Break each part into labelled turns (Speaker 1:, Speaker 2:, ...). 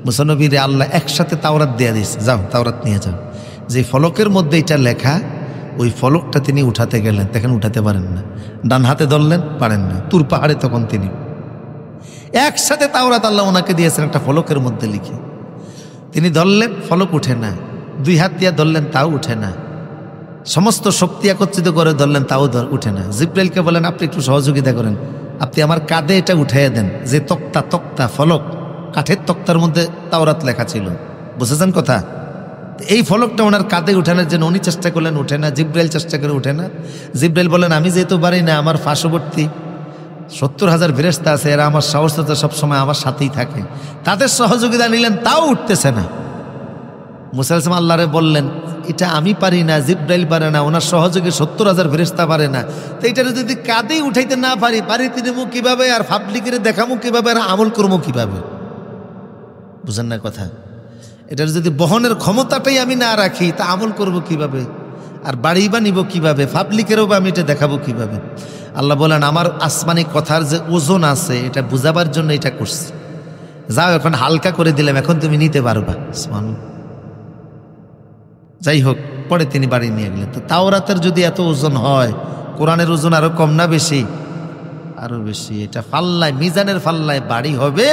Speaker 1: মুসা নবীরে আল্লাহ একসাথে তাওরাত দিয়ে দিয়েছে, যাও তাওরাত নিয়ে যাও। যে ফলকের মধ্যে এটা লেখা, ওই ফলকটা তিনি উঠাতে গেলেন, দেখেন উঠাতে পারেন না, ডান হাতে ধরলেন পারেন না, তুর পাহাড়ে তখন তিনি একসাথে তাওরাত আল্লাহ ওনাকে দিয়েছেন একটা ফলকের মধ্যে লিখে। তিনি ধরলেন, ফলক উঠে না, দুই হাত দিয়ে ধরলেন, তাও উঠে না, সমস্ত শক্তি একত্রিত করে ধরলেন, তাও উঠে না। জিব্রাইলকে বলেন আপনি একটু সহযোগিতা করেন, আপনি আমার কাঁধে এটা উঠাইয়া দেন। যে তক্তা ফলক, কাঠের তক্তার মধ্যে তাওরাত লেখা ছিল, বুঝেছেন কথা? এই ফলকটা ওনার কাঁধে উঠানোর জন্য উনি চেষ্টা করলেন, উঠে না। জিব্রাইল চেষ্টা করে, উঠে না। জিব্রাইল বলেন আমি যেহেতু পারি না, আমার পার্শ্ববর্তী 70,000 ফেরেশতা আছে, এরা আমার সাহসতা সবসময় আমার সাথেই থাকে, তাদের সহযোগিতা নিলেন, তাও উঠতেছে না। মুসা আলাইহিস সালাম আল্লাহরে বললেন এটা আমি পারি না, জিব্রাইল পারে না, ওনার সহযোগী 70,000 ফেরেশতা পারে না, তো এটা যদি কাঁধেই উঠাইতে না পারি তিনমু কিভাবে, আর পাবলিকের দেখামু কিভাবে, আর আমল করবো কিভাবে? বুঝেন না কথা? এটার যদি বহনের ক্ষমতাটাই আমি না রাখি, তা আমল করব কিভাবে, আর বাড়ি বা নিব কিভাবে, পাবলিকেরও বা আমি এটা দেখাবো কিভাবে? আল্লাহ বলেন আমার আসমানি কথার যে ওজন আছে, এটা বুঝাবার জন্য এটা করছি, যাও এখন হালকা করে দিলাম, এখন তুমি নিতে পারবা। যাই হোক, পরে তিনি বাড়ি নিয়ে গেলেন। তো তাওরাতের যদি এত ওজন হয়, কোরআনের ওজন আরো কম না বেশি? আরো বেশি। এটা ফাল্লায়, মিজানের ফাল্লায় বাড়ি হবে,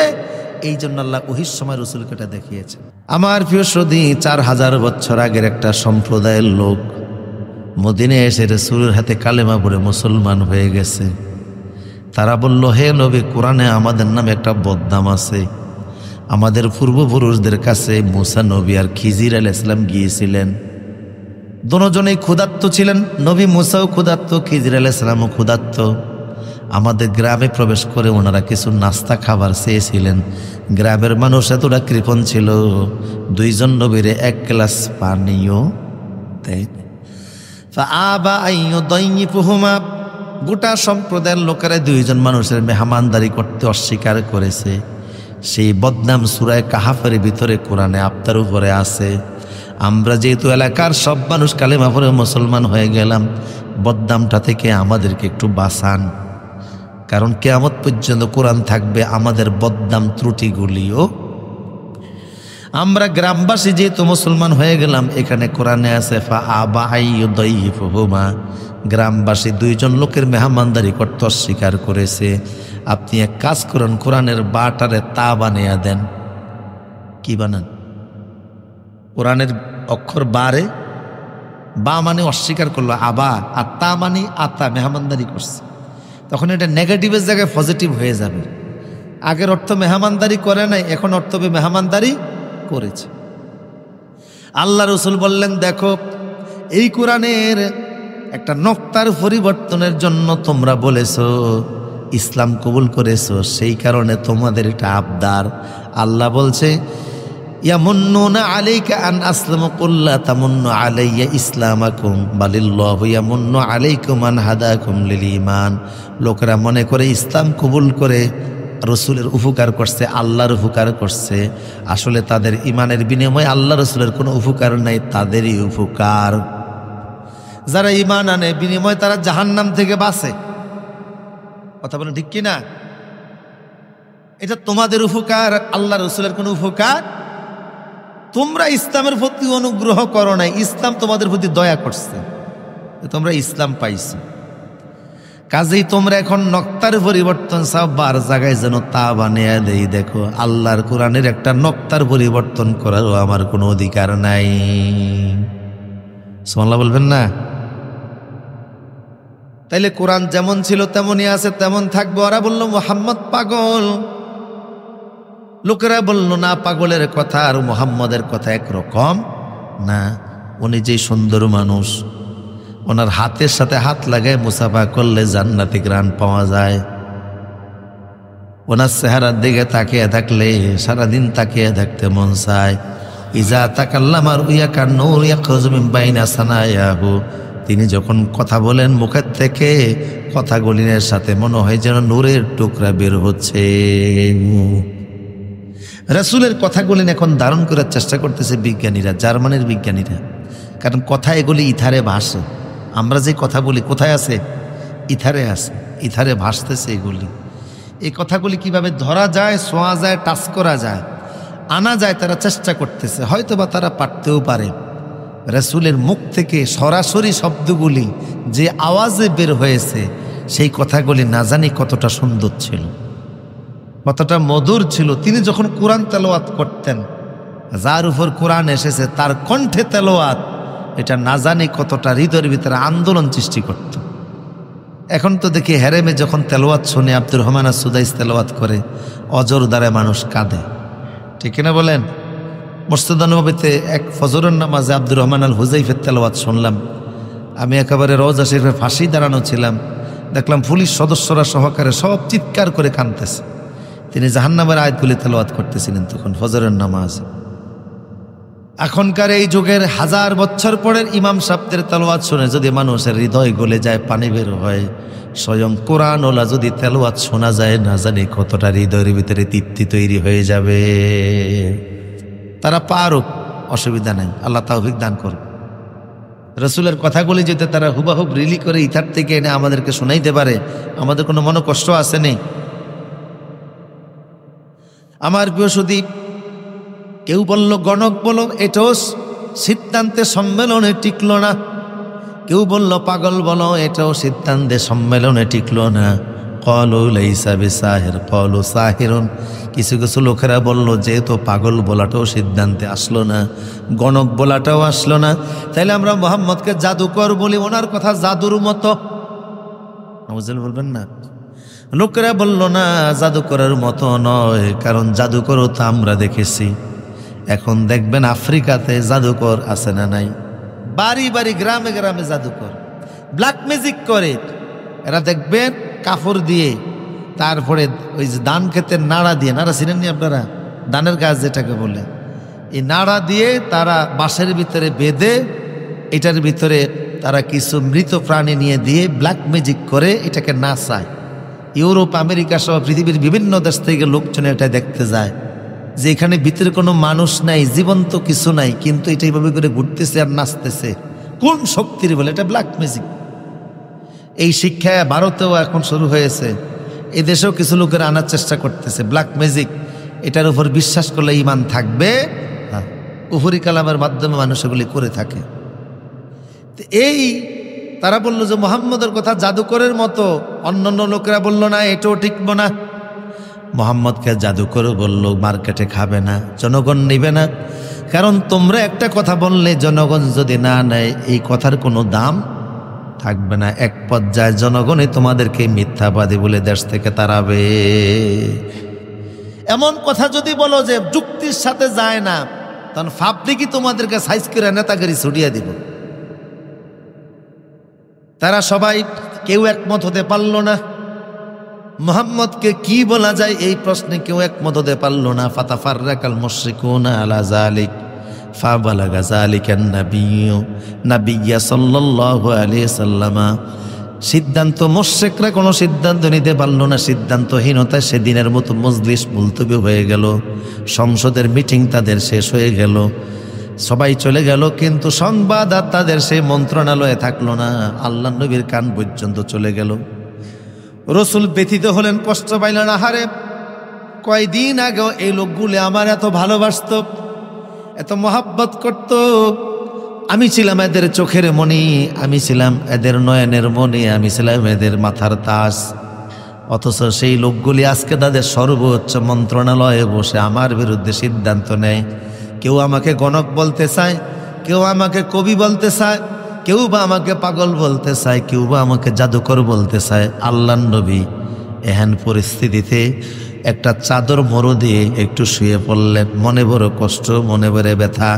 Speaker 1: এই জন্য আল্লাহ ওহির সময় রসুলকে এটা দেখিয়েছে। আমার প্রিয় সদী, 4000 বছর আগের একটা সম্প্রদায়ের লোক মদিনায় এসে রাসূলের হাতে কালেমা পড়ে মুসলমান হয়ে গেছে। তারা বলল হে নবী, কোরআনে আমাদের নামে একটা বদনাম আছে, আমাদের পূর্বপুরুষদের কাছে মুসা নবী আর খিজির আলাইহিস সালাম গিয়েছিলেন, দুজনেই ক্ষুধার্ত ছিলেন, নবী মুসাও ক্ষুধার্ত, খিজির আলাইহিস সালামও ক্ষুধার্ত। আমাদের গ্রামে প্রবেশ করে ওনারা কিছু নাস্তা খাবার চেয়েছিলেন। গ্রামের মানুষ এতটা কৃপণ ছিল, দুইজন নবীর 1 গ্লাস পানিও দেয়। গোটা সম্প্রদায়ের লোকেরা 2জন মানুষের মেহমানদারি করতে অস্বীকার করেছে। সেই বদনাম সূরা কাহাফের ভিতরে কোরআনে আপনার উপরে আছে। আমরা যেহেতু এলাকার সব মানুষ কালেমা পড়ে মুসলমান হয়ে গেলাম, বদনামটা থেকে আমাদেরকে একটু বাঁচান, কারণ কিয়ামত পর্যন্ত কোরআন থাকবে, আমাদের বদনাম ত্রুটিগুলিও। আমরা গ্রামবাসী যেহেতু মুসলমান হয়ে গেলাম, এখানে কোরআনে আছে গ্রামবাসী 2জন লোকের মেহমানদারি করতে অস্বীকার করেছে। আপনি এক কাজ করুন, কোরআনের বাটারে তা বানিয়ে দেন। কি বানান? কোরআনের অক্ষর বারে, বা মানে অস্বীকার করলো, আবা, আর তা মানে আতা, মেহমানদারি করছে, তখন এটা নেগেটিভের জায়গায় পজিটিভ হয়ে যাবে। আগের অর্থ মেহমানদারি করে নাই, এখন অর্থ হবে মেহমানদারি করেছে। আল্লাহ রসুল বললেন দেখো, এই কোরআনের একটা নক্তার পরিবর্তনের জন্য তোমরা বলেছো, ইসলাম কবুল করেছো, সেই কারণে তোমাদের এটা আবদার। আল্লাহ বলছে ইয়ামুন্নুনা আলাইকা আন আসলামু কুল লা তামুন্নু আলাইয়া ইসলামাকুম বালিল্লাহু ইয়ামুন্নু আলাইকুম আন হাদাকুম লিল ঈমান। লোকেরা মনে করে ইসলাম কবুল করে রসুলের উপকার করছে, আল্লাহর উপকার করছে, আসলে তাদের ইমানের বিনিময়ে আল্লাহ রসুলের কোনো উপকার নাই, তাদেরই উপকার। যারা ইমান আনে বিনিময়ে তারা জাহান্নাম থেকে বাঁচে। কথা বলেন ঠিক কিনা? এটা তোমাদের উপকার, আল্লাহ রসুলের কোনো উপকার। তোমরা ইসলামের প্রতি অনুগ্রহ করো নাই, ইসলাম তোমাদের প্রতি দয়া করছে, তোমরা ইসলাম পাইছো। কাজেই তোমরা এখন নক্তার পরিবর্তন চাও, বার জায়গায় যেন তা বানিয়ে দেই। দেখো, আল্লাহর কোরআনের একটা নক্তার পরিবর্তন করারও আমার কোনো অধিকার নাই। সুবহানাল্লাহ বলবেন না? তাইলে কোরআন যেমন ছিল তেমনই আছে, তেমন থাকবে। ওরা বললো মুহাম্মদ পাগল, লোকেরা বলল না, পাগলের কথা আর মুহাম্মদের কথা একরকম না। উনি যে সুন্দর মানুষ, ওনার হাতের সাথে হাত লাগায় মুসাফা করলে জান্নাতি ঘ্রাণ পাওয়া যায়। ওনার চেহারার দিকে তাকিয়ে থাকলে সারাদিন তাকিয়ে থাকতে মন চায়। ইজা তাকাল্লামা রুইয়াকা নূর ইয়াখরুজু মিন বাইনা সানায়াহু, তিনি যখন কথা বলেন মুখের থেকে কথাগুলির সাথে মনে হয় যেন নূরের টুকরা বের হচ্ছে। রাসূলের কথাগুলি এখন ধারণ করার চেষ্টা করতেছে বিজ্ঞানীরা, জার্মানির বিজ্ঞানীরা, কারণ কথা এগুলি ইথারে ভাসে। আমরা যে কথা বলি কোথায় আছে? ইথারে আছে, ইথারে ভাসতেছে এগুলি। এই কথাগুলি কিভাবে ধরা যায়, ছোঁয়া যায়, টাচ করা যায়। আনা যায়, তারা চেষ্টা করতেছে, হয়তোবা তারা পারতেও পারে। রাসূলের মুখ থেকে সরাসরি শব্দগুলি যে আওয়াজে বের হয়েছে, সেই কথাগুলি না জানি কতটা সুন্দর ছিল, কতটা মধুর ছিল। তিনি যখন কোরআন তেলাওয়াত করতেন, যার উপর কোরআন এসেছে তার কণ্ঠে তেলাওয়াত, এটা না জানি কতটা হৃদয়ের ভিতরে আন্দোলন সৃষ্টি করত। এখন তো দেখি হেরেমে যখন তেলাওয়াত শুনে, আব্দুর রহমান আস-সুদাইস তেলাওয়াত করে, অজর দ্বারা মানুষ কাঁদে, ঠিক না বলেন? মসজিদ নববীতে এক ফজরের নামাজে আব্দুর রহমান আল হুজাইফের তেলাওয়াত শুনলাম। আমি একেবারে রওজা শরীফে ফাঁসি দাঁড়ানো ছিলাম, দেখলাম পুলিশ সদস্যরা সহকারে সব চিৎকার করে কাঁদতেছে। তিনি জাহান্নামের আয়াতগুলি তেলাওয়াত করতেছিলেন তখন ফজরের নামাজ। এখনকার এই যুগের 1000 বছর পরের ইমাম সাহেবদের তেলাওয়াত শুনে যদি মানুষের হৃদয় গলে যায়, পানি বের হয়, স্বয়ং কোরআনওয়ালা যদি তেলাওয়াত শোনা যায়, না জানি কতটা হৃদয়ের ভিতরে তৃপ্তি তৈরি হয়ে যাবে। তারা পারুক, অসুবিধা নাই, আল্লাহ তাওফিক দান করুক। রাসূলের কথাগুলি যদি তারা হুবাহুব রিলি করে ইথার থেকে এনে আমাদেরকে শোনাইতে পারে, আমাদের কোনো মনে কষ্ট আছে নেই। আমার প্রিয় সুদীপ, কেউ বলল গণক বলো, এটাও সিদ্ধান্তে সম্মেলনে টিকল না। কেউ বলল পাগল বলো, এটাও সিদ্ধান্তে সম্মেলনে টিকল না। ক্বালু লাইসা বিসাহির ক্বালু সাহিরুন। কিছু কিছু লোকেরা বলল যেহেতু পাগল বলাটাও সিদ্ধান্তে আসলো না, গণক বলাটাও আসলো না, তাইলে আমরা মুহাম্মদকে জাদুকর বলি, ওনার কথা জাদুর মতো। বলবেন না? লোকেরা বলল না, জাদুকরের মতো নয়, কারণ জাদুকরও তো আমরা দেখেছি। এখন দেখবেন আফ্রিকাতে জাদুকর আছে না নাই? বাড়ি বাড়ি গ্রামে গ্রামে জাদুকর, ব্ল্যাক ম্যাজিক করে। এরা দেখবেন কাপড় দিয়ে, তারপরে ওই যে ধান ক্ষেতের নাড়া দিয়ে, নাড়া চিনেননি আপনারা? ধানের গাছ যেটাকে বলে, এই নাড়া দিয়ে তারা বাঁশের ভিতরে বেঁধে, এটার ভিতরে তারা কিছু মৃত প্রাণী নিয়ে দিয়ে ব্ল্যাক ম্যাজিক করে এটাকে নাচায়। ইউরোপ, আমেরিকা সহ পৃথিবীর বিভিন্ন দেশ থেকে লোকজন এটা দেখতে যায় যে এখানে ভিতরে কোনো মানুষ নাই, জীবন্ত কিছু নাই, কিন্তু এটা এইভাবে করে ঘুরতেছে আর নাচতেছে। কোন শক্তির বলে? এটা ব্ল্যাক ম্যাজিক। এই শিক্ষা ভারতেও এখন শুরু হয়েছে, এই দেশেও কিছু লোকেরা আনার চেষ্টা করতেছে ব্ল্যাক ম্যাজিক। এটার উপর বিশ্বাস করলে ঈমান থাকবে, কুফরি কালামের মাধ্যমে মানুষ এগুলি করে থাকে। এই তারা বলল যে মুহাম্মদের কথা জাদুকরের মতো। অন্যান্য লোকেরা বলল না, এটাও টিকব না। মুহাম্মদকে জাদুকর বলল, মার্কেটে খাবে না, জনগণ নিবে না। কারণ তোমরা একটা কথা বললে জনগণ যদি না নেয়, এই কথার কোনো দাম থাকবে না। এক পর্যায়ে জনগণই তোমাদেরকে মিথ্যাবাদী বলে দেশ থেকে তাড়াবে। এমন কথা যদি বলো যে যুক্তির সাথে যায় না, তখন ফাবলিকই তোমাদেরকে সাইজ করে নেতাগিরি ছুটিয়ে দিব। তারা সবাই কেউ একমত হতে পারল না। মুহাম্মদকে কি বলা যায় এই প্রশ্নে কেউ একমত হতে পারল না। ফাতাফাররাকাল মুশরিকুনা আলা যালিক ফাবালাগা যালিকান নাবিয়্যা সাল্লাল্লাহু আলাইহি সাল্লাম। সিদ্ধান্ত, মুশরিকরা কোনো সিদ্ধান্ত নিতে পারল না। সিদ্ধান্তহীনতায় সেদিনের মতো মজলিস মুলতবি হয়ে গেল, সংসদের মিটিং তাদের শেষ হয়ে গেল, সবাই চলে গেল, কিন্তু সংবাদ আর তাদের সেই মন্ত্রণালয়ে থাকলো না, আল্লাহ নবীর কান পর্যন্ত চলে গেল। রসুল ব্যথিত হলেন, কষ্ট পাইলেন। আহারে, কয়দিন আগেও এই লোকগুলো আমার এত ভালোবাসত, এত মহাব্বত করত, আমি ছিলাম এদের চোখের মণি, আমি ছিলাম এদের নয়নের মণি, আমি ছিলাম এদের মাথার তাজ। অথচ সেই লোকগুলি আজকে তাদের সর্বোচ্চ মন্ত্রণালয়ে বসে আমার বিরুদ্ধে সিদ্ধান্ত নেয়। কেউ আমাকে গণক বলতে চায়, কেউ আমাকে কবি বলতে চায়, কেউ বা আমাকে পাগল বলতে চায়, কেউ বা আমাকে জাদুকর বলতে চায়। আল্লাহর নবী এহেন পরিস্থিতিতে একটা চাদর মোড়ো দিয়ে একটু শুয়ে পড়লেন। মনে বড় কষ্ট, মনে বড় ব্যথা,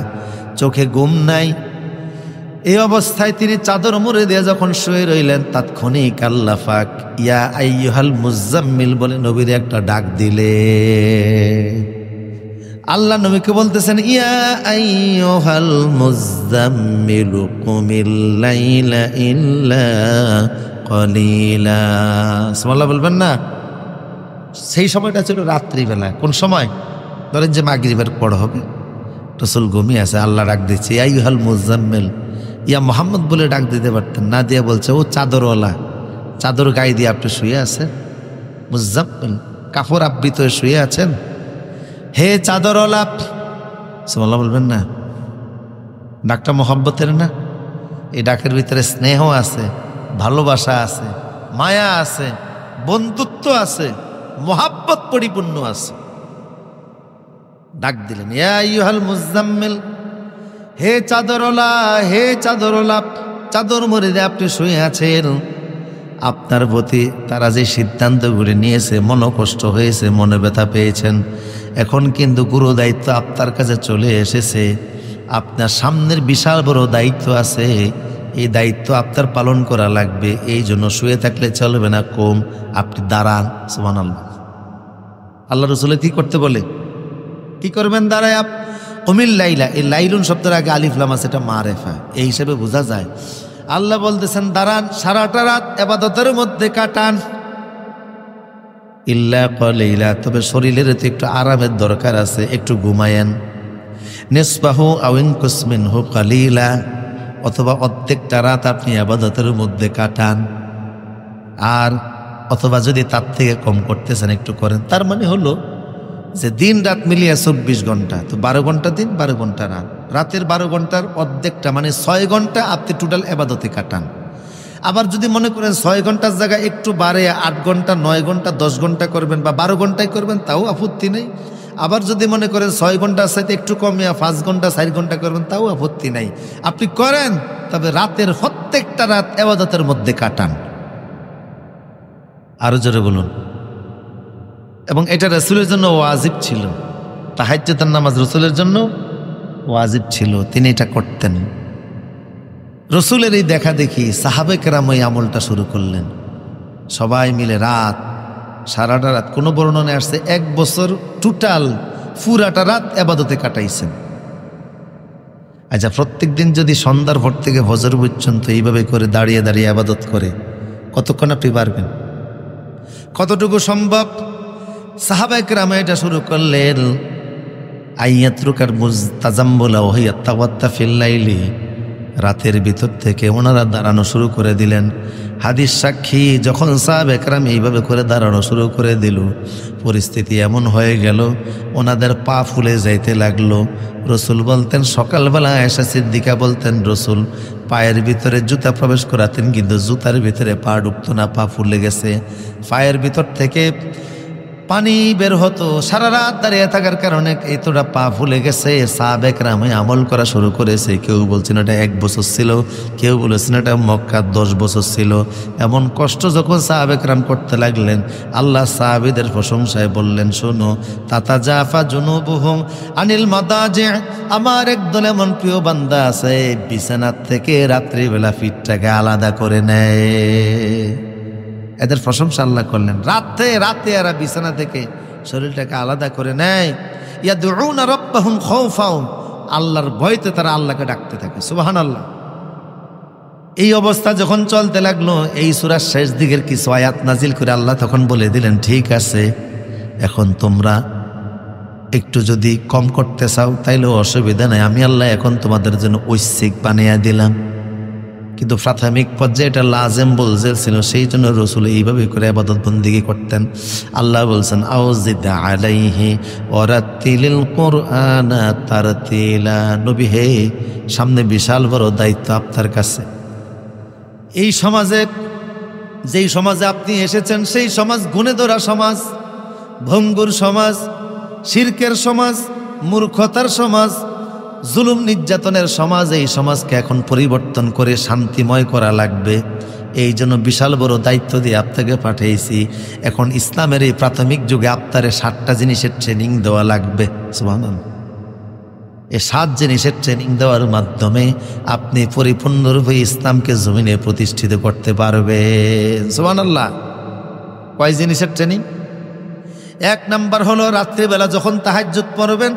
Speaker 1: চোখে ঘুম নাই। এই অবস্থায় তিনি চাদর মুড়ে দিয়ে যখন শুয়ে রইলেন, তাৎক্ষণিক আল্লাহ পাক ইয়া আইয়ুহাল মুজাম্মিল বলে নবীর একটা ডাক দিলে। আল্লাহ নবীকে বলতেছেন, ইয়া আইয়ুহাল মুজাম্মিল কুমিল লাইলা ইল্লা কলিলা। সুবহানাল্লাহ বলবেন না? সেই সময়টা ছিল রাত্রিবেলা। কোন সময়? ধরেন যে মাগরিবের পর হবে, রাসূল ঘুমিয়ে আছে, আল্লাহ ডাক দিচ্ছে ইয়া আইয়ুহাল মুজাম্মিল। ইয়া মোহাম্মদ বলে ডাক দিতে পারতেন, না দিয়ে বলছে ও চাদরওয়ালা, চাদর গায়ে দিয়ে আপনি শুয়ে আছেন, মুজাম্মিল কাপড় আবৃত হয়ে শুয়ে আছেন। হে চাদরওয়ালা, সুবহানাল্লাহ বলবেন না? ডাকটা মহব্বতের না? এই ডাকের ভিতরে স্নেহ আছে, ভালোবাসা আছে, মায়া আছে, বন্ধুত্ব আছে, মহাব্বত পরিপূর্ণ আছে। ডাক দিলেন, ইয়া আইয়ুহাল মুজাম্মিল, হে চাদরওয়ালা, হে চাদরওয়ালা, চাদর মুড়ি আপনি শুয়ে আছেন। আপনার প্রতি তারা যে সিদ্ধান্তগুলি নিয়েছে, মনোকষ্ট হয়েছে, মনে ব্যথা পেয়েছেন, এখন কিন্তু গুরু দায়িত্ব আপনার কাছে চলে এসেছে। আপনার সামনের বিশাল বড় দায়িত্ব আছে, এই দায়িত্ব আপনার পালন করা লাগবে। এই জন্য শুয়ে থাকলে চলবে না, কম আপনি দাঁড়ান। সুবহানাল্লাহ। আল্লাহ রাসূল কি করতে বলে? কি করবেন? দাঁড়ায় কুমিল লাইলা। এই লাইলুন শব্দের আগে আলিফ লাম আছে, এটা মারেফা, এই হিসেবে বোঝা যায়। আল্লাহ বলতেছেন দাঁড়ান, সারাটা রাত ইবাদতের মধ্যে কাটান। ইল্লা কলিলা, তবে শরীরের তো একটু আরামের দরকার আছে, একটু ঘুমায়েন। নিসবাহু আও ইনকুস মিনহু কালিলা, অথবা অর্ধেকটা রাত আপনি ইবাদতের মধ্যে কাটান, আর অথবা যদি তার থেকে কম করতেছেন একটু করেন। তার মানে হলো যে দিন রাত মিলিয়ে 24 ঘন্টা, তো 12 ঘন্টা দিন, 12 ঘন্টা রাত। রাতের 12 ঘন্টার অর্ধেকটা মানে 6 ঘন্টা আপনি টোটাল ইবাদতে কাটান। আবার যদি মনে করেন 6 ঘন্টার জায়গায় একটু বাড়ে 8 ঘন্টা, 9 ঘন্টা, 10 ঘন্টা করবেন বা 12 ঘন্টায় করবেন, তাও আপত্তি নেই। আবার যদি মনে করেন 6 ঘন্টার সাথে একটু কমিয়ে 5 ঘন্টা, 4 ঘন্টা করবেন, তাও আপত্তি নাই। আপনি করেন, তবে রাতের প্রত্যেকটা রাত ইবাদতের মধ্যে কাটান। আরো জোরে বলুন। এবং এটা রাসূলের জন্য ওয়াজিব ছিল। তাহাজ্জুদের নামাজ রাসূলের জন্য ওয়াজিব ছিল, তিনি এটা করতেন। রাসূলের এই দেখা দেখি সাহাবে কেরাম এই আমলটা শুরু করলেন। সবাই মিলে রাত, সারাটা রাত, কোনো বর্ণনায় আসছে 1 বছর টোটাল পুরাটা রাত ইবাদতে কাটাইছেন। আচ্ছা, প্রত্যেক দিন যদি সন্ধ্যার ভোর থেকে ফজর পর্যন্ত এইভাবে করে দাঁড়িয়ে দাঁড়িয়ে ইবাদত করে, কতক্ষণ আপনি পারবেন? কতটুকু সম্ভব? সাহাবায়ে কেরাম এটা শুরু করলেন। আইয়াতরুকার মুজতাজাম্বুলা ওয়া তাওয়াত্তা ফিল লাইলি, রাতের ভিতর থেকে ওনারা দাঁড়ানো শুরু করে দিলেন। হাদিস সাক্ষী, যখন সাহাবায়ে কেরাম এইভাবে করে দাঁড়ানো শুরু করে দিল, পরিস্থিতি এমন হয়ে গেল ওনাদের পা ফুলে যাইতে লাগলো। রসুল বলতেন, সকালবেলা আয়েশা সিদ্দিকা বলতেন রসুল পায়ের ভিতরে জুতা প্রবেশ করাতেন, কিন্তু জুতার ভিতরে পা ঢুকতো না, পা ফুলে গেছে। পায়ের ভিতর থেকে পানি বের হতো, সারা রাত দাঁড়িয়ে থাকার কারণে এতটা পা ফুলে গেছে। সাহাবায়ে কেরাম আমল করা শুরু করেছে। কেউ বলছেন এটা 1 বছর ছিল, কেউ বলেছেন এটা মক্কা 10 বছর ছিল। এমন কষ্ট যখন সাহাবায়ে কেরাম করতে লাগলেন, আল্লাহ সাহাবীদের প্রশংসায় বললেন, শোনো, তাতাজাফা জুনুবুহুম আনিল মাদাজি, আমার একদল এমন প্রিয় বান্দা আছে বিছানার থেকে রাত্রিবেলা পিঠটাকে আলাদা করে নেয়। এদের প্রশংসা আল্লাহ করলেন। রাতে রাতে এরা বিছানা থেকে শরীরটাকে আলাদা করে নেয়। ইয়াদউনা রাব্বাহুম খাউফাও, আল্লাহর ভয়তে তারা আল্লাহকে ডাকতে থাকে। সুবহানাল্লাহ। এই অবস্থা যখন চলতে লাগলো, এই সূরার শেষ দিকের কিছু আয়াত নাজিল করে আল্লাহ তখন বলে দিলেন, ঠিক আছে, এখন তোমরা একটু যদি কম করতে চাও তাইলে অসুবিধা নাই, আমি আল্লাহ এখন তোমাদের জন্য ঐচ্ছিক বানিয়ে দিলাম। কিন্তু প্রাথমিক পর্যায়ে এটা লাজেম বলছিল, সেই জন্য রসুল এইভাবে করে ইবাদত বন্দেগী করতেন। আল্লাহ বলছেন, আউজিদ আলাইহি ওয়ারাতিলিল কুরআনা তারতিলা। নবী হে, সামনে বিশাল বড় দায়িত্ব আপনার কাছে। এই সমাজে, যেই সমাজে আপনি এসেছেন, সেই সমাজ গুণে ধরা সমাজ, ভঙ্গুর সমাজ, শিরকের সমাজ, মূর্খতার সমাজ, জুলুম নির্যাতনের সমাজ। এই সমাজকে এখন পরিবর্তন করে শান্তিময় করা লাগবে। এই জন্য বিশাল বড় দায়িত্ব দিয়ে আপনাকে পাঠিয়েছি। এখন ইসলামের এই প্রাথমিক যুগে আপনারে 7টা জিনিসের ট্রেনিং দেওয়া লাগবে। সুবহানাল্লাহ। এই 7 জিনিসের ট্রেনিং দেওয়ার মাধ্যমে আপনি পরিপূর্ণরূপে ইসলামকে জমিনে প্রতিষ্ঠিত করতে পারবেন। সুবহানাল্লাহ। কয় জিনিসের ট্রেনিং? 1 নাম্বার হলো রাত্রিবেলা যখন তাহাজ্জুদ পড়বেন,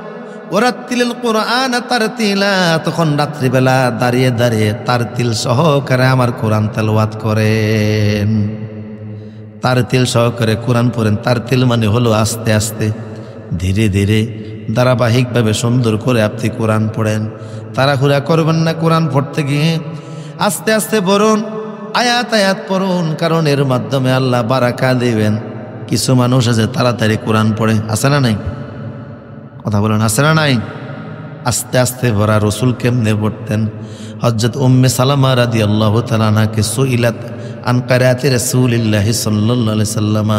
Speaker 1: ওয়ারাতিলিল কুরআন তারতিলা, তখন রাত্রিবেলা দাঁড়িয়ে দাঁড়িয়ে তারতিল সহকারে আমার কোরআন তেলাওয়াত করেন। তারতিল সহকারে কোরআন পড়েন। তারতিল মানে হলো আস্তে আস্তে, ধীরে ধীরে, ধারাবাহিকভাবে সুন্দর করে আপনি কোরআন পড়েন। তাড়াহুড়া করবেন না কোরআন পড়তে গিয়ে, আস্তে আস্তে পড়ুন, আয়াত আয়াত পড়ুন, কারণ এর মাধ্যমে আল্লাহ বারাকা দিবেন। কিছু মানুষ আছে তাড়াতাড়ি কোরআন পড়ে, আছে না নাই? কথা বলেন, আছে না নাই? আস্তে আস্তে পড়া। রসুল কেমনে পড়তেন? হযরত উম্মে সালামা রাদিয়াল্লাহু তাআলা আনহাকে সুইলাত আন কিরাআতি রাসূলিল্লাহি সাল্লাল্লাহু আলাইহি সাল্লাম,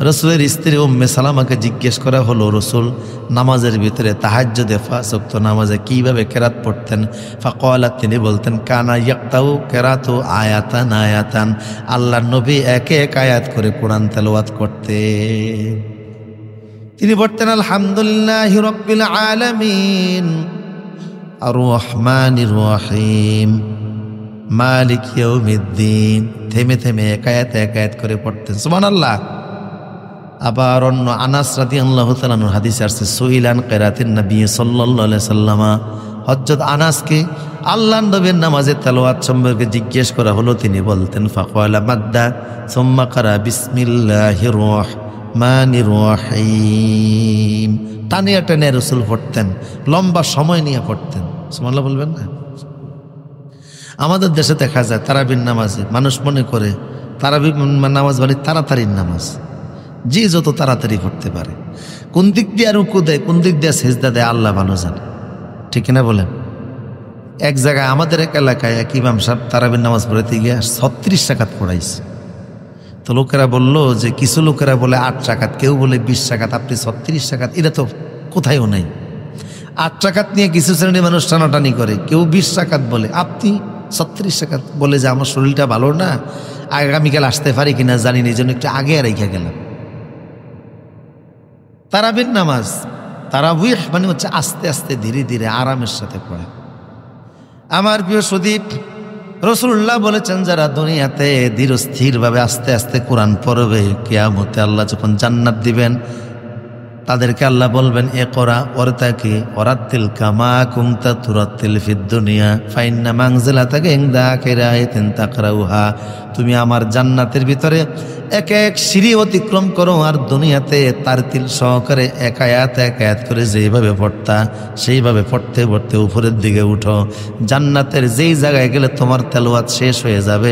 Speaker 1: রাসূলের স্ত্রী উম্মে সালামাকে জিজ্ঞেস করা হলো, রসুল নামাজের ভিতরে তাহাজ্জুদে 5 ওয়াক্ত নামাজে কিভাবে কেরাত পড়তেন? ফাকালাত, তিনি বলতেন, কানা ইয়াক্তাউ কেরাতু আয়াতান আয়াতান, আল্লাহর নবী একে এক আয়াত করে কোরআন তেলাওয়াত করতেন। তিনি পড়তেন আলহামদুলিল্লাহি রাব্বিল আলামিন আর রহমানির রহিম মালিক ইয়াউমিদ্দিন, থেমে থেমে একায়াত করে পড়তেন। সুবহানাল্লাহ। আবার অন্য আনাস রাদিয়াল্লাহু তাআলা আনহু হাদিসে আসছে, সুইলান কিরাতিন নবী সাল্লাল্লাহু আলাইহি সাল্লাম, হযরত আনাসকে আল্লাহর নবীর নামাজের তেলাওয়াত সম্পর্কে জিজ্ঞেস করা হলো, তিনি বলতেন, ফাকালা মাদ্দা সুম্মা ক্বারা বিসমিল্লাহির রহমানির রহিম, টানিয়া টানিয়া রাসূল পড়তেন, লম্বা সময় নিয়ে পড়তেন। সুবহানাল্লাহ বলবেন না? আমাদের দেশে দেখা যায় তারাবির নামাজে মানুষ মনে করে তারাবির নামাজ মানে তাড়াতাড়ির নামাজ, যে যত তাড়াতাড়ি করতে পারে, কোন দিক দিয়ে রুকু দেয়, কোন দিক দিয়ে সেজদা দেয়, আল্লাহ ভালো জানে। ঠিক না বলেন? এক জায়গায় আমাদের এক এলাকায় এক ইমাম সাহেব তারাবির নামাজ পড়াইতে গিয়ে 36 রাকাত পড়াইছে। তো লোকেরা বলল যে, কিছু লোকেরা বলে 8 রাকাত, কেউ বলে 20 রাকাত, আপনি 36 রাকাত, এটা তো কোথায়ও নাই। 8 রাকাত নিয়ে কিছু শ্রেণীর মানুষ টানাটানি করে, কেউ 20 রাকাত বলে, আপনি 36 রাকাত বলে যে আমার শরীরটা ভালো না, আগামীকাল আসতে পারি কিনা জানি না, এই জন্য একটু আগে রেখে গেলাম। তারাবির নামাজ, তারাবিহ মানে হচ্ছে আস্তে আস্তে ধীরে ধীরে আরামের সাথে পড়ে। আমার প্রিয় সুদীপ, রাসূলুল্লাহ বলেছেন, যারা দুনিয়াতে ধীরস্থিরভাবে আস্তে আস্তে কোরআন পড়বে, কিয়ামতে আল্লাহ যখন জান্নাত দিবেন, তাদেরকে আল্লাহ বলবেন, ইকরা ওয়ারতাকি ওয়ারাতিল কামা কুনতা তুরাতিল ফিদ দুনিয়া ফাইন্না মানজিলাতাকা ইনদা আখিরাতিন তাকরাউহা, তুমি আমার জান্নাতের ভিতরে এক এক সিঁড়ি অতিক্রম করো, আর দুনিয়াতে তারতিল সহকারে এক আয়াত করে যেইভাবে পড়তা, সেইভাবে পড়তে পড়তে উপরের দিকে উঠো। জান্নাতের যেই জায়গায় গেলে তোমার তেলাওয়াত শেষ হয়ে যাবে,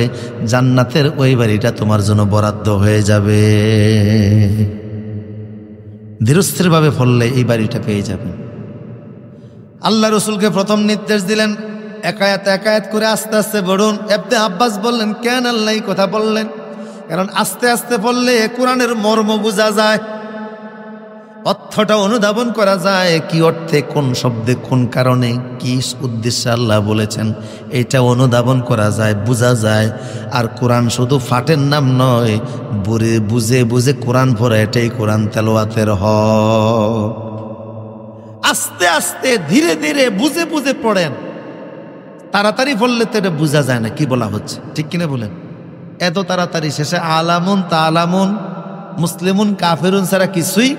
Speaker 1: জান্নাতের ওই বাড়িটা তোমার জন্য বরাদ্দ হয়ে যাবে। ধীরস্থিরভাবে পড়লে এই বাড়িটা পেয়ে যাবেন। আল্লাহ রসুলকে প্রথম নির্দেশ দিলেন, এক আয়াত করে আস্তে আস্তে পড়ুন। ইবনে আব্বাস বললেন, কেন আল্লাহ এই কথা বললেন? কারণ আস্তে আস্তে পড়লে কোরআনের মর্ম বোঝা যায়, অর্থটা অনুধাবন করা যায়, কি অর্থে, কোন শব্দে, কোন কারণে, কি উদ্দেশ্যে আল্লাহ বলেছেন, এটা অনুধাবন করা যায়, বোঝা যায়। আর কোরআন শুধু ফাটের নাম নয়, বুঝে বুঝে কোরআন পড়া, এটাই কোরআন তেলাওয়াতের হক। আস্তে আস্তে ধীরে ধীরে বুঝে বুঝে পড়েন। তাড়াতাড়ি পড়লে তো এটা বোঝা যায় না কি বলা হচ্ছে, ঠিক কিনা বলেন? এত তাড়াতাড়ি শেষে আলামুন তালামুন মুসলিমুন কাফেরুন ছাড়া কিছুই,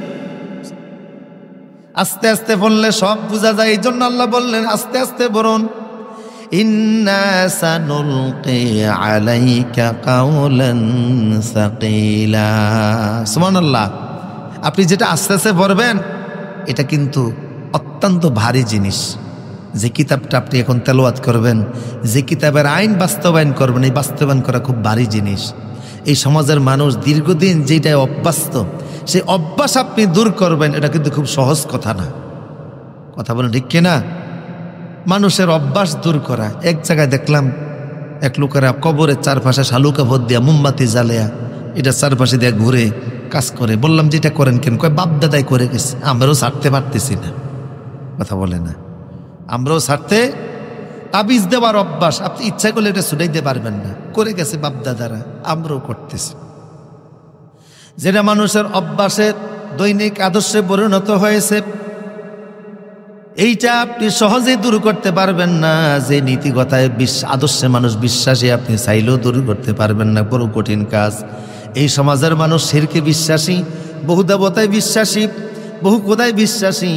Speaker 1: আস্তে আস্তে পড়লে সব বোঝা যায়। এই জন্য আল্লাহ বললেন, আস্তে আস্তে পড়ুন। ইন্না সানুলকি আলাইকা কাওলান সাকিলা। সুবহানাল্লাহ। আপনি যেটা আস্তে আস্তে পড়বেন, এটা কিন্তু অত্যন্ত ভারী জিনিস। যে কিতাবটা আপনি এখন তেলাওয়াত করবেন, যে কিতাবের আইন বাস্তবায়ন করবেন, এই বাস্তবায়ন করা খুব ভারী জিনিস। এই সমাজের মানুষ দীর্ঘদিন যেটাই অভ্যস্ত, সেই অভ্যাস আপনি দূর করবেন, এটা কিন্তু খুব সহজ কথা না। কথা বলেন ঠিক কিনা? মানুষের অভ্যাস দূর করা। এক জায়গায় দেখলাম এক লোকেরা কবরের চারপাশে শালুকা ভোট দিয়া মোমবাতি জ্বালিয়া এটা চারপাশে দিয়ে ঘুরে কাজ করে। বললাম যে এটা করেন কেন? কয় বাপ দাদাই করে গেছে, আমরাও ছাড়তে পারতেছি না। কথা বলে না, আমরাও ছাড়তে, তাবিজ দেওয়ার অভ্যাস আপনি ইচ্ছা করলে এটা ছুটাইতে পারবেন না, করে গেছে বাপ দাদারা, আমরাও করতেছি। যেটা মানুষের অভ্যাসের দৈনিক আদর্শে পরিণত হয়েছে, এইটা আপনি সহজেই দূর করতে পারবেন না। যে নীতিগতায় আদর্শে মানুষ বিশ্বাসী, আপনি চাইলেও দূর করতে পারবেন না, বড় কঠিন কাজ। এই সমাজের মানুষ শিরকে বিশ্বাসী, বহু দেবতায় বিশ্বাসী, বহু খোদায় বিশ্বাসী,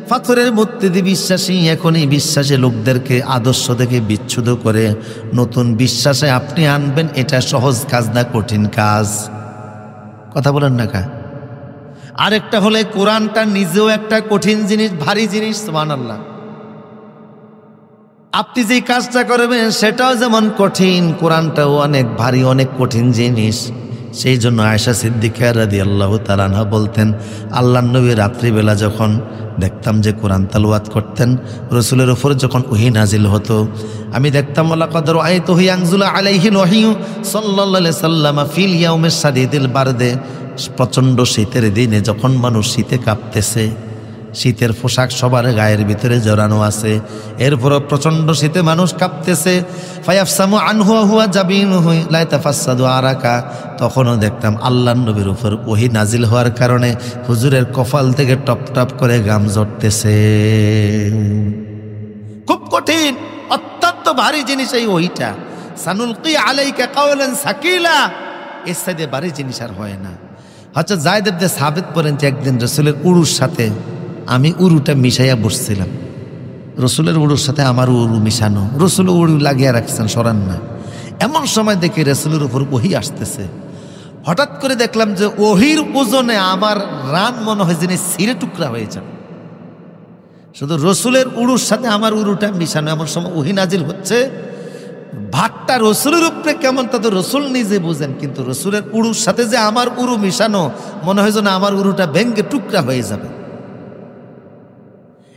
Speaker 1: পাথরের মূর্তিতে বিশ্বাসী। এখন এই বিশ্বাসী লোকদেরকে আদর্শ থেকে বিচ্ছুত করে নতুন বিশ্বাসে আপনি আনবেন, এটা সহজ কাজ না, কঠিন কাজ। কথা বলেন না কা? আরেকটা হলে কোরআনটা নিজেও একটা কঠিন জিনিস, ভারী জিনিস। সুবহানাল্লাহ। আপনি যে কাজটা করবেন সেটাও যেমন কঠিন, কোরআনটাও অনেক ভারী, অনেক কঠিন জিনিস। সেই জন্য আয়েশা সিদ্দিকা রাদিয়াল্লাহু তাআলা আনহা বলতেন, আল্লাহর নবী রাত্রিবেলা যখন দেখতাম যে কোরআন তালাওয়াত করতেন, রসুলের উপর যখন ওহী নাজিল হতো, আমি দেখতাম লাকাদ রাআইতুহু ইয়ানজুলু আলাইহিল ওয়াহয়ু সাল্লাল্লাহু আলাইহি সাল্লাম ফিল ইয়াউমিস শাদীদিল বারদে। প্রচণ্ড শীতের দিনে যখন মানুষ শীতে কাঁপতেছে, শীতের পোশাক সবার গায়ের ভিতরে জড়ানো আছে, এরপরও প্রচণ্ড শীতে মানুষ কাঁপতেছে, ফায়াফসামু আনহু হুয়া জাবিনুহু লা ইয়াতাফাসসাদু আরাকা, তখনও দেখতাম আল্লাহর নবীর উপর ওহী নাজিল হওয়ার কারণে হুজুরের কপাল থেকে টপ টপ করে ঘাম ঝরতেছে। খুব কঠিন, অত্যন্ত ভারী জিনিস এই ওহীটা। সানুলকি আলাইকা কাওলান সাকিলা, এর সাথে ভারী জিনিস আর হয় না। আচ্ছা, যায়েদ ইবনে সাবিত বলেন যে একদিন রসুলের উরুর সাথে আমি উরুটা মিশাইয়া বসছিলাম, রসুলের উরুর সাথে আমার উরু মিশানো, রসুল উরু লাগিয়ে রাখছেন, সরান না। এমন সময় দেখি রসুলের উপর ওহী আসতেছে। হঠাৎ করে দেখলাম যে ওহীর ওজনে আমার রান মনে হয় যিনি ছিঁড়ে টুকরা হয়ে যান। শুধু রসুলের উরুর সাথে আমার উরুটা মিশানো, এমন সময় ওহী নাজিল হচ্ছে। ভাতটা রসুলের উপরে কেমন তা তো রসুল নিজে বুঝেন, কিন্তু রসুলের উরুর সাথে যে আমার উরু মিশানো, মনে হয় যেন আমার উরুটা ভেঙ্গে টুকরা হয়ে যাবে।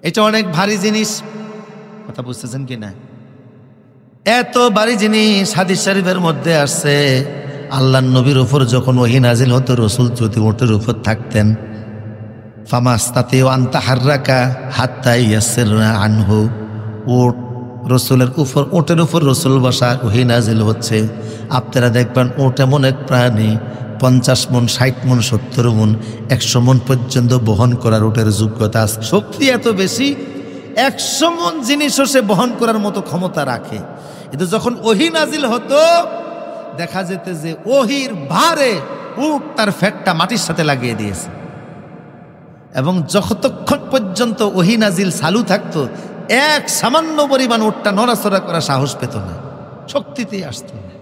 Speaker 1: এটা অনেক ভারী জিনিস, কথা বুঝতেছেন কি না? এত ভারী জিনিস হাদিস শরীফের মধ্যে আসছে, আল্লাহর নবীর উপর যখন ওহী নাজিল হতো, রসুল যদি ওটের উপর থাকতেন, ফামাস্তাতিউ আন তাহাররাকা হাত্তা ইয়াসসিরনা আনহু, ওট রসুলের উপর, ওটের উপর রসুল বসা, ওহী নাজিল হচ্ছে। আপনারা দেখবেন ওট এমন এক প্রাণী, 50 মণ, 60 মণ, 70 মণ, 100 মণ পর্যন্ত বহন করার ওটের যোগ্যতা আছে। শক্তি এত বেশি, 100 মণ জিনিসও সে বহন করার মতো ক্ষমতা রাখে। কিন্তু যখন ওহী নাজিল হতো, দেখা যেত যে ওহীর ভারে উট তার ফ্যাটটা মাটির সাথে লাগিয়ে দিয়েছে, এবং যতক্ষণ পর্যন্ত ওহী নাজিল চালু থাকতো, এক সামান্য পরিমাণ উটটা নড়াচড়া করার সাহস পেত না, শক্তিতেই আসতো না।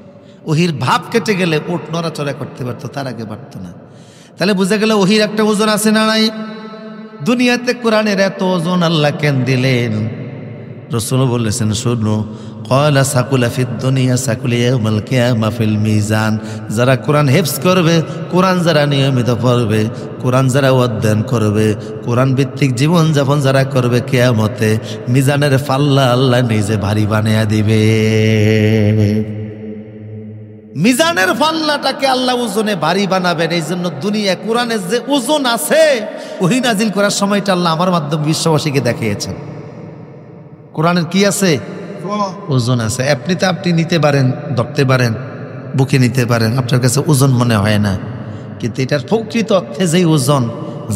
Speaker 1: ওহীর ভাব কেটে গেলে উট নড়াচড়া করতে পারতো, তার আগে পারতো না। তাহলে বুঝা গেল ওহীর একটা ওজন আছে না নাই? দুনিয়াতে কোরআনের এত ওজন আল্লাহ কেন দিলেন? রাসূল বলেছেন, শুনো, ক্বালা সাকুলা ফিদ দুনিয়া সাকুলা ইয়াউমাল কিয়ামা ফিল মিজান। যারা কোরআন হিফজ করবে, কোরআন যারা নিয়মিত পড়বে, কোরআন যারা অধ্যয়ন করবে, কোরআন ভিত্তিক জীবন যাপন যারা করবে, কিয়ামতে মিজানের পাল্লা আল্লাহ নিজে ভারী বানিয়ে দিবে। মিজানের পাল্লাটাকে আল্লাহ ওজনে ভারী বানাবেন। এই জন্য দুনিয়া কোরআনের যে ওজন আছে, ওহী নাজিল করার সময়টা আল্লাহ আমার মাধ্যমে বিশ্ববাসীকে দেখিয়েছেন। কোরআনের কি আছে? ওজন আছে। এমনিতে আপনি নিতে পারেন, ধরতে পারেন, বুকে নিতে পারেন, আপনার কাছে ওজন মনে হয় না, কিন্তু এটার প্রকৃত অর্থে যেই ওজন,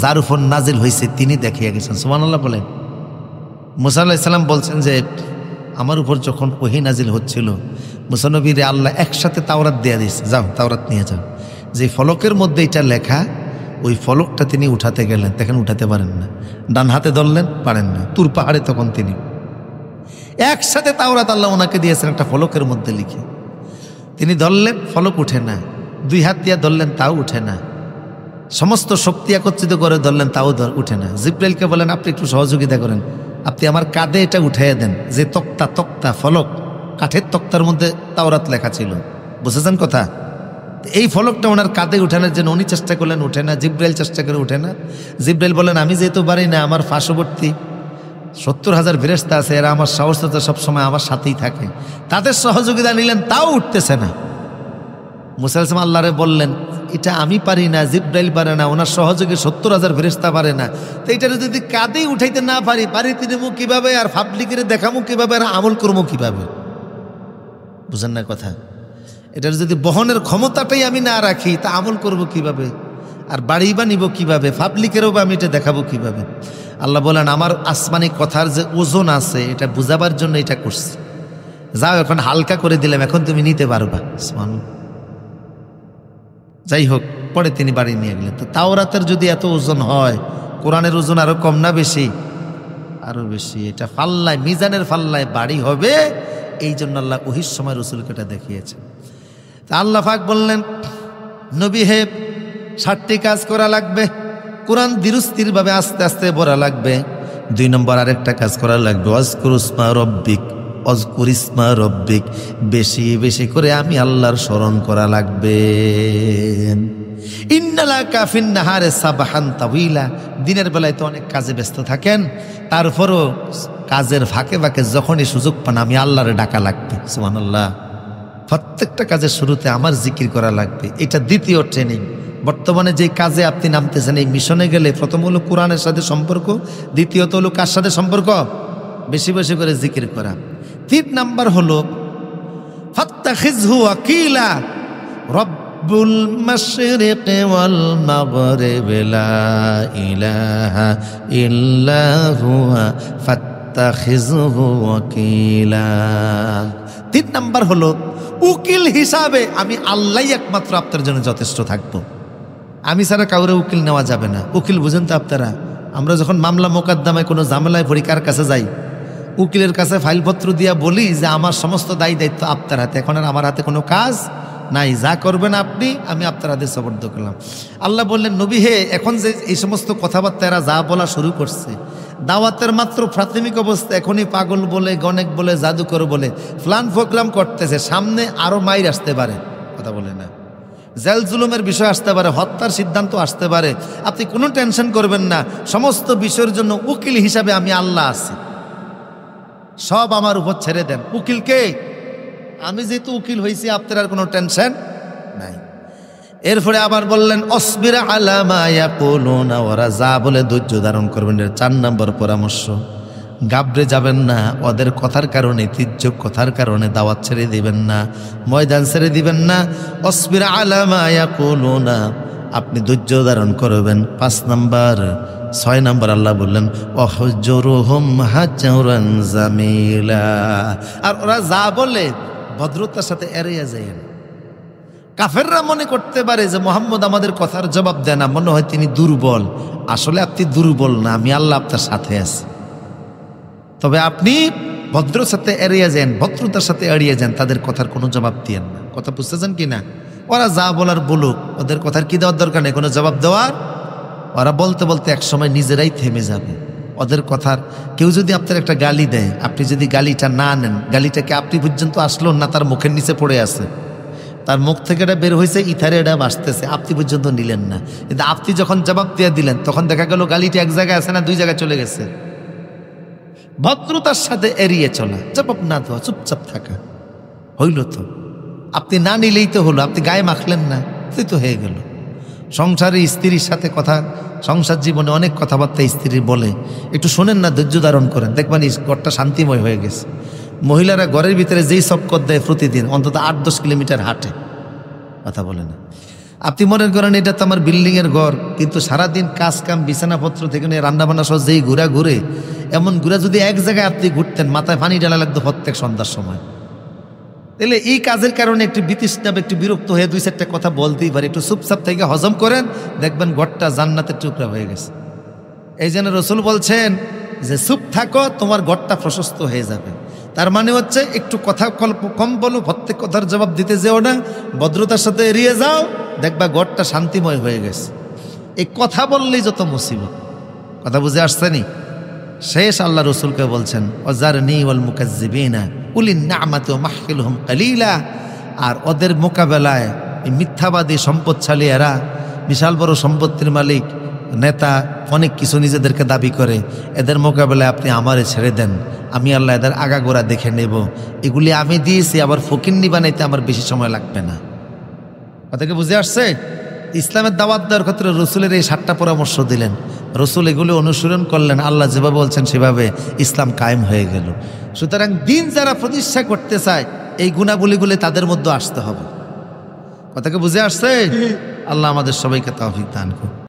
Speaker 1: যার উপর নাজিল হয়েছে তিনি দেখিয়ে গেছেন। সুবহানাল্লাহ বলেন। মুসা আলাইহিস সালাম বলছেন যে আমার উপর যখন ওহী নাজিল হচ্ছিল, মুসা নবীরে আল্লাহ একসাথে তাওরাত দিয়ে দিয়েছে, যাও তাওরাত নিয়ে যাও। যে ফলকের মধ্যে এটা লেখা, ওই ফলকটা তিনি উঠাতে গেলেন, দেখেন উঠাতে পারেন না, ডান হাতে ধরলেন, পারেন না। তুর পাহাড়ে তখন তিনি একসাথে তাওরাত আল্লাহ ওনাকে দিয়েছেন একটা ফলকের মধ্যে লিখে। তিনি ধরলেন, ফলক উঠে না। 2 হাত দিয়ে ধরলেন, তাও উঠে না। সমস্ত শক্তি একত্রিত করে ধরলেন, তাও উঠে না। জিব্রাইলকে বলেন, আপনি একটু সহযোগিতা করেন, আপনি আমার কাঁধে এটা উঠাইয়া দেন। যে তক্তা ফলক, কাঠের তক্তার মধ্যে তাওরাত লেখা ছিল, বুঝেছেন কথা? এই ফলকটা ওনার কাঁধে উঠানোর জন্য উনি চেষ্টা করলেন, উঠে না। জিব্রাইল চেষ্টা করে, উঠে না। জিব্রাইল বলেন, আমি যেহেতু পারি না, আমার পার্শ্ববর্তী 70,000 ফেরেশতা আছে, এরা আমার সাহসতা সবসময় আমার সাথেই থাকে, তাদের সহযোগিতা নিলেন, তাও উঠতেছে না। মুসা আলাইহিস সালাম আল্লাহরে বললেন, এটা আমি পারি না, জিব্রাইল পারে না, ওনার সহযোগী 70,000 ফেরেশতা পারে না, তো এটা যদি কাঁধেই উঠাইতে না পারি তিনিমু কিভাবে, আর পাবলিকের দেখামু কিভাবে, আর আমল করবো কিভাবে? বুঝেন না কথা? এটার যদি বহনের ক্ষমতাটাই আমি না রাখি, তা আমল করব কিভাবে, আর বাড়ি বা নিব কিভাবে, পাবলিকেরও বা আমি এটা দেখাবো কিভাবে? আল্লাহ বলেন, আমার আসমানি কথার যে ওজন আছে, এটা বুঝাবার জন্য এটা করছি। যাও, এখন হালকা করে দিলাম, এখন তুমি নিতে পারবা। যাই হোক, পরে তিনি বাড়ি নিয়ে গেলেন। তো তাওরাতের যদি এত ওজন হয়, কোরআনের ওজন আরো কম না বেশি? আরো বেশি। এটা ফাল্লায়, মিজানের ফাল্লায় বাড়ি হবে। এই জন্য আল্লাহ ওহির সময় রসুলকে এটা দেখিয়েছে। তা আল্লাহ পাক বললেন, নবী হে, 7টি কাজ করা লাগবে। কোরআন ধীরস্থির ভাবে আস্তে আস্তে পড়া লাগবে। 2 নম্বর আরেকটা কাজ করা লাগবে, ওয়াজকুর ইসমা রব্বিক, অজকুর ইসমা রব্বিক, বেশি বেশি করে আমি আল্লাহর স্মরণ করা লাগবে। ইন্নালা কাফিন নাহারে সাবাহান তাওয়িলা, দিনের বেলায় তো অনেক কাজে ব্যস্ত থাকেন, তারপরও কাজের ফাঁকে ফাঁকে যখনই সুযোগ পান আমি আল্লাহরে ডাকা লাগবে। সুবহানাল্লাহ। প্রত্যেকটা কাজের শুরুতে আমার জিকির করা লাগবে। এটা দ্বিতীয় ট্রেনিং। বর্তমানে যে কাজে আপনি নামতেছেন, এই মিশনে গেলে প্রথম হলো কোরআনের সাথে সম্পর্ক, দ্বিতীয়ত হলো কার সাথে সম্পর্ক? বেশি বেশি করে জিকির করা। 3 নাম্বার হলো ফাত্তাখিযহু ওয়াকিলা, রব্বুল মাশরিকি ওয়াল মাগরিবি লা ইলাহা ইল্লা হুয়া ফাত্তাখিযহু ওয়াকিলা। 3 নাম্বার হলো উকিল হিসাবে আমি আল্লাহই একমাত্র আপনার জন্য যথেষ্ট থাকবো। আমি ছাড়া কাউরে উকিল নেওয়া যাবে না। উকিল বুঝেন তো আপনারা, আমরা যখন মামলা মোকদ্দমায় কোনো ঝামেলায় পড়ি কার কাছে যাই? উকিলের কাছে ফাইলপত্র দিয়া বলি যে আমার সমস্ত দায়ী দায়িত্ব আপনার হাতে, এখন আর আমার হাতে কোনো কাজ নাই, যা করবেন আপনি, আমি আপনার হাতে সুপর্দ করলাম। আল্লাহ বললেন, নবী হে, এখন যে এই সমস্ত কথাবার্তা এরা যা বলা শুরু করছে, দাওয়াতের মাত্র প্রাথমিক অবস্থা, এখনই পাগল বলে, গণেক বলে, জাদুকর বলে প্ল্যান প্রোগ্রাম করতেছে, সামনে আরো মাইর আসতে পারে, কথা বলে না, জেল জুলুমের বিষয় আসতে পারে, হত্যার সিদ্ধান্ত আসতে পারে। আপনি কোনো টেনশন করবেন না, সমস্ত বিষয়ের জন্য উকিল হিসাবে আমি আল্লাহ আছি, সব আমার উপর ছেড়ে দেন। উকিলকে আমি যেহেতু উকিল হয়েছি, আপনার আর কোনো টেনশন নাই। এরপরে আবার বললেন অসবির আলা মা ইয়াকুলুনা, ওরা যা বলে ধৈর্য ধারণ করবেন। 4 নম্বর পরামর্শ, গাবড়ে যাবেন না, ওদের কথার কারণে, তির্যক কথার কারণে দাওয়াত ছেড়ে দিবেন না, ময়দান ছেড়ে দিবেন না। অসবির আলা মা ইয়াকুলুনা, আপনি ধৈর্য ধারণ করবেন। 5 নম্বর। 6 নম্বর আল্লাহ বললেন ওয়াহজুরহুম হাজরান জামিলা, আর ওরা যা বলে ভদ্রতার সাথে এড়িয়ে যায়েন। কাফেররা মনে করতে পারে যে মোহাম্মদ আমাদের কথার জবাব দেয় না, মনে হয় তিনি দুর্বল। আসলে আপনি দুর্বল না, আমি আল্লাহ আপনার সাথে আছি। তবে আপনি ভদ্রতার সাথে এড়িয়ে যান, ভদ্রতার সাথে এড়িয়ে যান, তাদের কথার কোনো জবাব দিয়েন না। কথা বুঝতেছেন কি না? ওরা যা বলার বলুক, ওদের কথার কি দেওয়ার দরকার নেই কোনো জবাব দেওয়ার। ওরা বলতে বলতে একসময় নিজেরাই থেমে যাবে। ওদের কথার, কেউ যদি আপনার একটা গালি দেয়, আপনি যদি গালিটা না নেন, গালিটাকে আপনি পর্যন্ত আসলো না, তার মুখের নিচে পড়ে আছে, তার মুখ থেকে এটা বের হয়েছে, ইথারে এটা বাসতেছে, আপনি পর্যন্ত নিলেন না। কিন্তু আপনি যখন জবাব দিয়ে দিলেন, তখন দেখা গেল গালিটা এক জায়গায় আছে না, 2 জায়গায় চলে গেছে। ভদ্রতার সাথে এড়িয়ে চলা, জবাব না দেওয়া, চুপচাপ থাকা, হইল তো। আপনি না নিলেই তো হলো, আপনি গায়ে মাখলেন না, তুই তো হয়ে গেল। সংসারে স্ত্রীর সাথে কথা, সংসার জীবনে অনেক কথাবার্তা স্ত্রীর বলে, একটু শোনেন না, ধৈর্য ধারণ করেন, দেখবেন ঘরটা শান্তিময় হয়ে গেছে। মহিলারা ঘরের ভিতরে যেই চক্কর দেয় প্রতিদিন, অন্তত 8-10 কিলোমিটার হাঁটে, কথা বলে না। আপনি মনে করেন এটা তো আমার বিল্ডিংয়ের ঘর, কিন্তু সারাদিন কাজ কাম, বিছানাপত্র থেকে নিয়ে রান্নাবান্না সহ যেই ঘুরে, এমন ঘুরে যদি এক জায়গায় আপনি ঘুরতেন, মাথায় পানি ঢালা লাগতো প্রত্যেক সন্ধ্যার সময়। তাহলে এই কাজের কারণে একটু বিতৃষ্ণা, একটু বিরক্ত হয়ে 2-4টা কথা বলতেই পারে। একটু চুপচাপ থেকে হজম করেন, দেখবেন ঘরটা জান্নাতের টুকরা হয়ে গেছে। এই জন্য রসুল বলছেন যে চুপ থাকো, তোমার ঘরটা প্রশস্ত হয়ে যাবে। তার মানে হচ্ছে একটু কথা কম বলো, প্রত্যেক কথার জবাব দিতে যেও না, ভদ্রতার সাথে এড়িয়ে যাও, দেখবা ঘরটা শান্তিময় হয়ে গেছে। এই কথা বললেই যত মুসিবত। কথা বুঝে আসছে নি? শেষ আল্লাহ রসুলকে বলছেন ওয়াজারনি ওয়াল মুকাজ্জিবিনা উলিন নি'মাতি ওয়া মাহকিলহুম কালিলা, আর ওদের মোকাবেলায় এই মিথ্যাবাদী সম্পদশালী এরা, বিশাল বড় সম্পত্তির মালিক, নেতা, অনেক কিছু নিজেদেরকে দাবি করে, এদের মোকাবেলায় আপনি আমারে ছেড়ে দেন, আমি আল্লাহ এদের আগাগোড়া দেখে নেব। এগুলি আমি দিয়েছি, আবার ফকিন্নি বানাইতে আমার বেশি সময় লাগবে না। কথা কি বুঝে আসছে? ইসলামের দাওয়াত দেওয়ার ক্ষেত্রে রসুলের এই 7টা পরামর্শ দিলেন, রসুল এগুলো অনুসরণ করলেন, আল্লাহ যেভাবে বলছেন সেভাবে ইসলাম কায়েম হয়ে গেল। সুতরাং দিন যারা প্রতিষ্ঠা করতে চায়, এই গুণাবলীগুলি তাদের মধ্যে আসতে হবে। কথাকে বুঝে আসছে? আল্লাহ আমাদের সবাইকে তৌফিক দান করুন।